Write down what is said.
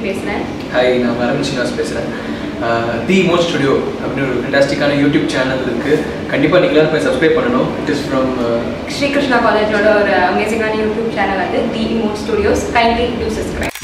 பேசுகிறேன். ஹாய், நான் அரவிந்த் ஸ்ரீனிவாஸ் பேசுகிறேன். தி இமோட் ஸ்டுடியோ அப்படின்னு ஒரு ஃபென்டாஸ்டிக்கான யூடியூப் சேனல் இருக்குது. கண்டிப்பாக நீங்கள் எல்லாரும் போய் சப்ஸ்கிரைப் பண்ணணும். இட் இஸ் ஃப்ரம் ஸ்ரீகிருஷ்ணா காலேஜோட ஒரு அமேசிங்கான யூடியூப் சேனல் அது தி இமோட் ஸ்டுடியோஸ். Kindly do subscribe.